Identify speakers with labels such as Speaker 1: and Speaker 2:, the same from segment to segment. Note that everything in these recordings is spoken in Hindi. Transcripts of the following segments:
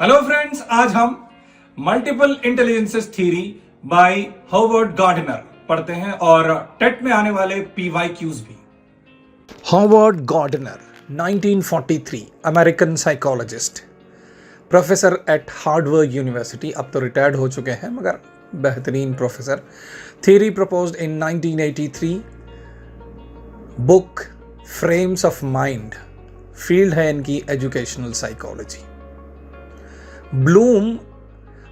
Speaker 1: हेलो फ्रेंड्स, आज हम multiple intelligences theory by Howard Gardner पढ़ते हैं और टेट में आने वाले PYQs भी।
Speaker 2: Howard Gardner 1943 American psychologist, professor at Harvard University. अब तो रिटायर्ड हो चुके हैं मगर बेहतरीन professor. Theory proposed in 1983। Book frames of mind. Field है इनकी educational psychology. Bloom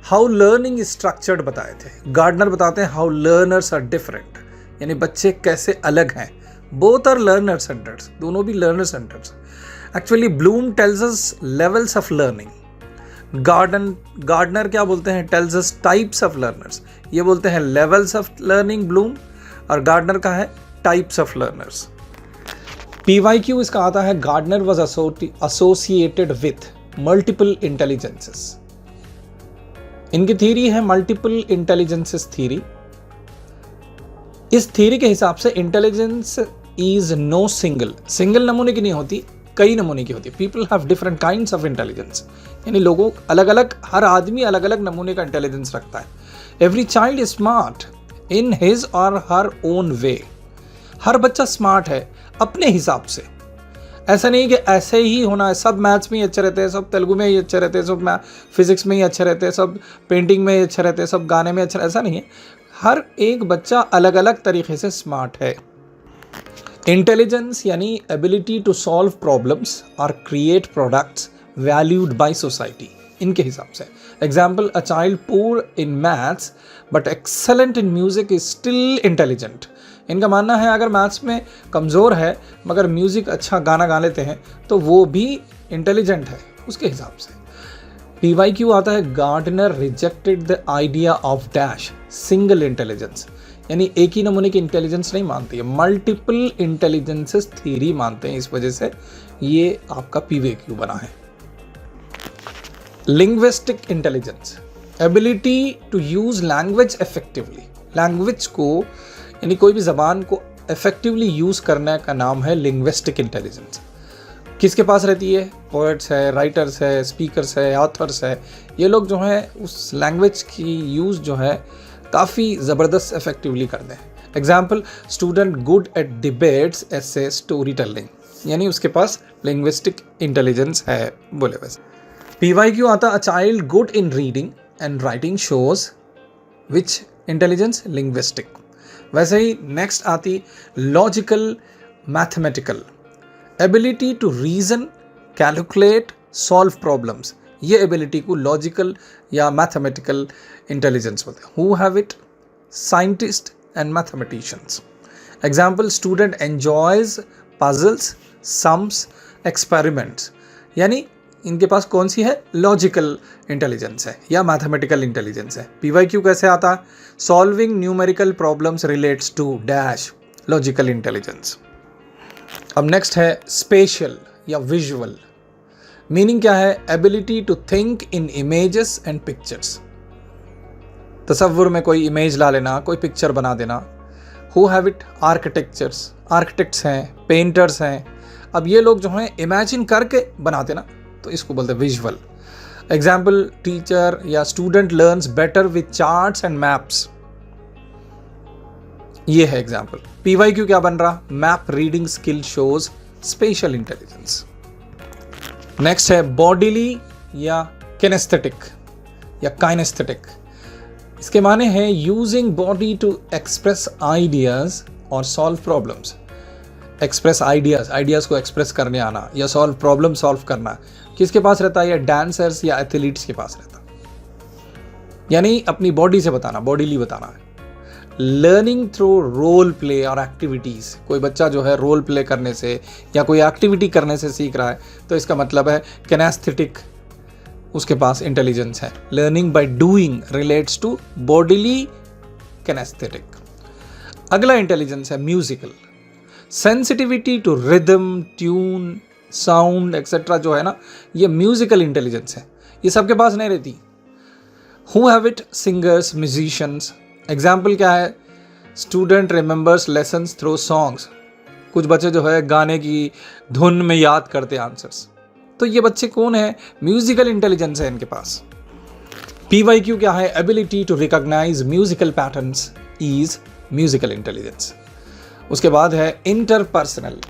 Speaker 2: how learning is structured बताए थे। गार्डनर बताते हैं हाउ लर्नर्स आर डिफरेंट, यानी बच्चे कैसे अलग हैं। बोथ आर लर्नर सेंटर्स, दोनों भी learner centres. Actually Bloom tells us levels of learning. Gardner क्या बोलते हैं? Tells us types of learners. ये बोलते हैं लेवल्स ऑफ लर्निंग ब्लूम, और गार्डनर का है टाइप्स ऑफ लर्नर्स। PYQ इसका आता है Gardner was associated with multiple intelligences. इनकी थ्योरी है मल्टीपल इंटेलिजेंसेस थ्योरी। इस थ्योरी के हिसाब से इंटेलिजेंस इज नो सिंगल नमूने की नहीं होती, कई नमूने की होती है। People have different kinds of intelligence, यानी लोगों अलग अलग, हर आदमी अलग अलग नमूने का इंटेलिजेंस रखता है। Every child is smart in his और हर ओन वे। हर बच्चा स्मार्ट है अपने हिसाब से। ऐसा नहीं कि ऐसे ही होना है, सब मैथ्स में ही अच्छे रहते हैं, सब तेलुगु में ही अच्छे रहते हैं, सब फिजिक्स में ही अच्छे रहते हैं, सब पेंटिंग में ही अच्छे रहते हैं, सब गाने में अच्छे। ऐसा नहीं है, हर एक बच्चा अलग अलग तरीके से स्मार्ट है। इंटेलिजेंस यानी एबिलिटी टू सॉल्व प्रॉब्लम्स और create products valued by society, इनके हिसाब से। Example, a child poor in maths but excellent in music is still intelligent. इनका मानना है अगर मैथ्स में कमज़ोर है मगर म्यूज़िक अच्छा गाना गा लेते हैं तो वो भी इंटेलिजेंट है उसके हिसाब से। PYQ आता है Gardner rejected the idea of dash single intelligence, यानी एक ही नमूने की इंटेलिजेंस नहीं मानती है, मल्टीपल इंटेलिजेंसेस थ्योरी मानते हैं। इस वजह से ये आपका PYQ बना है। Linguistic intelligence, ability to use language effectively. Language को यानी कोई भी ज़बान को इफेक्टिवली यूज़ करने का नाम है लिंग्विस्टिक इंटेलिजेंस। किसके पास रहती है? पोएट्स है, राइटर्स है, स्पीकर्स है, ऑथर्स है। ये लोग जो हैं उस लैंग्वेज की यूज़ जो है काफ़ी ज़बरदस्त इफेक्टिवली करते हैं। Example, student good at debates ऐसे स्टोरी टेलिंग, यानी उसके पास लिंग्विस्टिक इंटेलिजेंस है बोले वैसे। PYQ आता, a child good in reading and writing shows which intelligence? Linguistic. वैसे ही नेक्स्ट आती logical mathematical, ability to reason, calculate, solve problems. ये एबिलिटी को लॉजिकल या मैथमेटिकल इंटेलिजेंस बोलते हैं। Who have it? Scientist and mathematicians. Example, student enjoys puzzles, sums, experiments. यानी इनके पास कौन सी है? लॉजिकल इंटेलिजेंस है या मैथमेटिकल इंटेलिजेंस है। PYQ कैसे आता है? Solving numerical problems relates to dash logical intelligence. अब नेक्स्ट है स्पेशल या विजुअल। मीनिंग क्या है? Ability to think in images and pictures. तसव्वुर में कोई इमेज ला लेना, कोई पिक्चर बना देना। Who have it? आर्किटेक्ट्स हैं, पेंटर्स हैं। अब ये लोग जो हैं इमेजिन करके बनाते ना, तो इसको बोलते हैं विजुअल। एग्जाम्पल, टीचर या student learns better with charts and maps. ये है एग्जाम्पल। PYQ क्या बन रहा? Map reading skill shows spatial intelligence. Next है बॉडीली या किनेस्थेटिक या काइनेस्थेटिक। इसके माने हैं using body to express ideas और सॉल्व प्रॉब्लम्स। एक्सप्रेस आइडियाज को एक्सप्रेस करने आना या प्रॉब्लम सॉल्व करना किसके पास रहता है? या डांसर्स या एथलीट्स के पास रहता है, यानी अपनी बॉडी से बताना, बॉडीली बताना है। लर्निंग थ्रू रोल प्ले और एक्टिविटीज़। कोई बच्चा जो है रोल प्ले करने से या कोई एक्टिविटी करने से सीख रहा है तो इसका मतलब है किनेस्थेटिक, उसके पास इंटेलिजेंस है। Learning by doing relates to bodily kinesthetic. अगला इंटेलिजेंस है musical, sensitivity to rhythm, tune, sound et cetera जो है ना, ये म्यूजिकल इंटेलिजेंस है। ये सबके पास नहीं रहती। Who have it? Singers, musicians. Example क्या है? Student remembers lessons through songs. कुछ बच्चे जो है गाने की धुन में याद करते आंसर्स। तो ये बच्चे कौन है? म्यूजिकल इंटेलिजेंस है इनके पास। PYQ क्या है? Ability to recognise musical patterns is musical intelligence. उसके बाद है इंटरपर्सनल।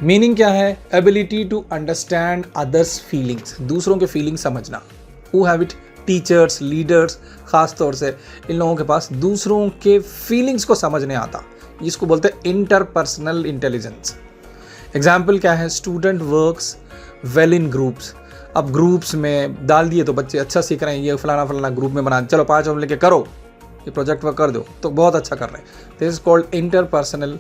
Speaker 2: मीनिंग क्या है? Ability to understand others feelings, दूसरों के फीलिंग्स समझना। Who have it? Teachers, leaders, खास तौर से इन लोगों के पास दूसरों के फीलिंग्स को समझने आता, इसको बोलते हैं इंटरपर्सनल इंटेलिजेंस। एग्जाम्पल क्या है? Student works well in groups. अब ग्रुप्स में डाल दिए तो बच्चे अच्छा सीख रहे हैं, ये फलाना फलाना ग्रुप में बना, चलो 5 हम लेके करो, ये प्रोजेक्ट वर्क कर दो, तो बहुत अच्छा कर रहे हैं। This is called interpersonal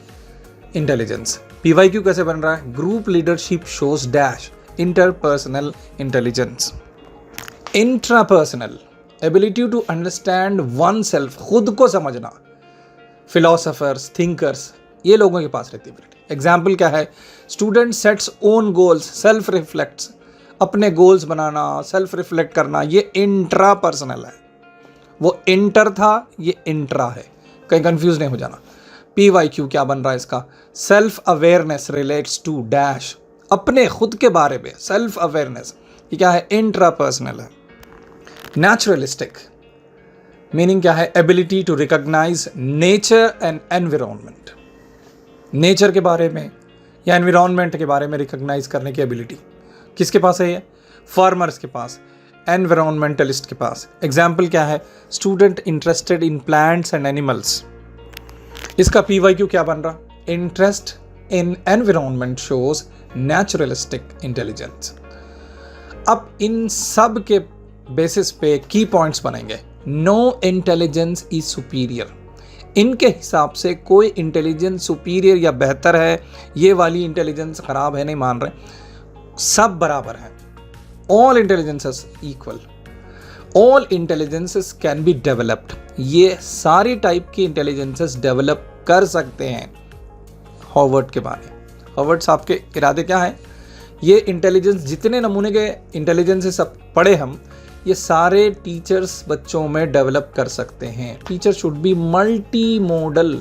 Speaker 2: intelligence. PYQ कैसे बन रहा है? Group leadership shows dash interpersonal intelligence. Intrapersonal, ability to understand oneself, खुद को समझना। फिलोसफर्स, थिंकर्स, ये लोगों के पास रहती है। एग्जाम्पल क्या है? Student sets own goals, self reflects, अपने गोल्स बनाना, सेल्फ रिफ्लेक्ट करना, ये इंट्रापर्सनल है। वो इंटर था, ये इंट्रा है, कहीं कंफ्यूज नहीं हो जाना। PYQ क्या बन रहा है इसका? Self awareness relates to dash, अपने खुद के बारे में सेल्फ अवेयरनेस, ये क्या है? इंट्रापर्सनल है। नेचुरलिस्टिक, मीनिंग क्या है? Ability to recognise nature and environment, nature के बारे में या एनवायरनमेंट के बारे में रिकॉग्नाइज करने की एबिलिटी किसके पास है? ये फार्मर्स के पास, एनवायरनमेंटलिस्ट के पास। एग्जाम्पल क्या है? Student interested in plants and animals. इसका PYQ क्या बन रहा? Interest in environment shows naturalistic intelligence. अब इन सब के बेसिस पे की पॉइंट्स बनेंगे। नो इंटेलिजेंस इज सुपीरियर, इनके हिसाब से कोई इंटेलिजेंस सुपीरियर या बेहतर है, ये वाली इंटेलिजेंस खराब है, नहीं मान रहे, सब बराबर है। All intelligences equal, all intelligences can be developed, ये सारी टाइप की इंटेलिजेंसेस डेवलप कर सकते हैं। हॉवर्ड के बारे, हॉवर्ड साहब के इरादे क्या है? ये इंटेलिजेंस, जितने नमूने के इंटेलिजेंस से सब पढ़े हम, ये सारे टीचर्स बच्चों में डेवलप कर सकते हैं। Teacher should be multi modal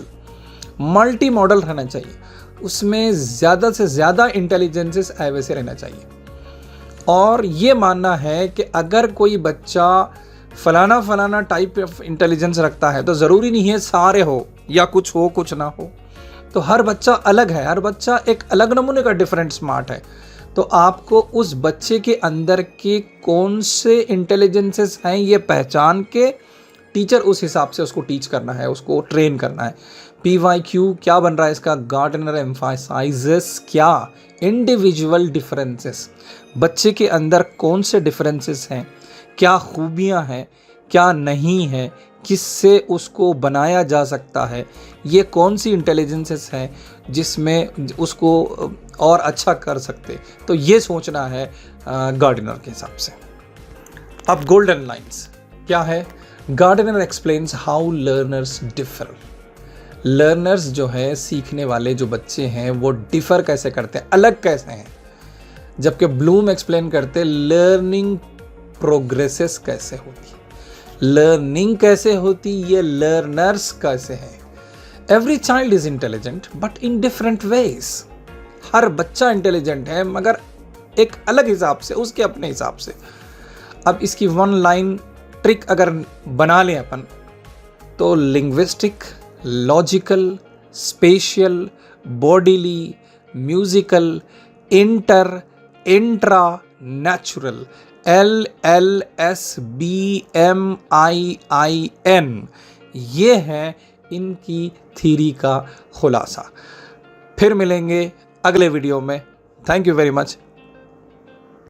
Speaker 2: रहना चाहिए, उसमें ज़्यादा से ज़्यादा इंटेलिजेंसेस वैसे रहना चाहिए। और ये मानना है कि अगर कोई बच्चा फलाना टाइप ऑफ इंटेलिजेंस रखता है तो ज़रूरी नहीं है सारे हो, या कुछ हो कुछ ना हो, तो हर बच्चा अलग है, हर बच्चा एक अलग नमूने का डिफरेंट स्मार्ट है। तो आपको उस बच्चे के अंदर के कौन से इंटेलिजेंसेस हैं ये पहचान के टीचर उस हिसाब से उसको टीच करना है, उसको ट्रेन करना है। PYQ क्या बन रहा है इसका? गार्डनर एम्फसाइजेस क्या? इंडिविजुअल डिफरेंसेस, बच्चे के अंदर कौन से डिफरेंसेस हैं, क्या खूबियां हैं, क्या नहीं है, किससे उसको बनाया जा सकता है, ये कौन सी इंटेलिजेंसेस हैं जिसमें उसको और अच्छा कर सकते, तो ये सोचना है गार्डनर के हिसाब से। अब गोल्डन लाइंस क्या है? Gardner explains how learners differ, learners जो है, सीखने वाले जो बच्चे हैं, वो डिफर कैसे करते हैं, अलग कैसे हैं। जबकि ब्लूम एक्सप्लेन करते लर्निंग प्रोग्रेसेस कैसे होती, लर्निंग कैसे होती, ये लर्नर्स कैसे हैं। Every child is intelligent but in different ways, हर बच्चा इंटेलिजेंट है मगर एक अलग हिसाब से, उसके अपने हिसाब से। अब इसकी वन लाइन ट्रिक अगर बना लें अपन, तो linguistic, logical, spatial, bodily, musical, inter, intra, natural, LLSBMIIN, ये है इनकी थ्योरी का खुलासा। फिर मिलेंगे अगले वीडियो में। Thank you very much.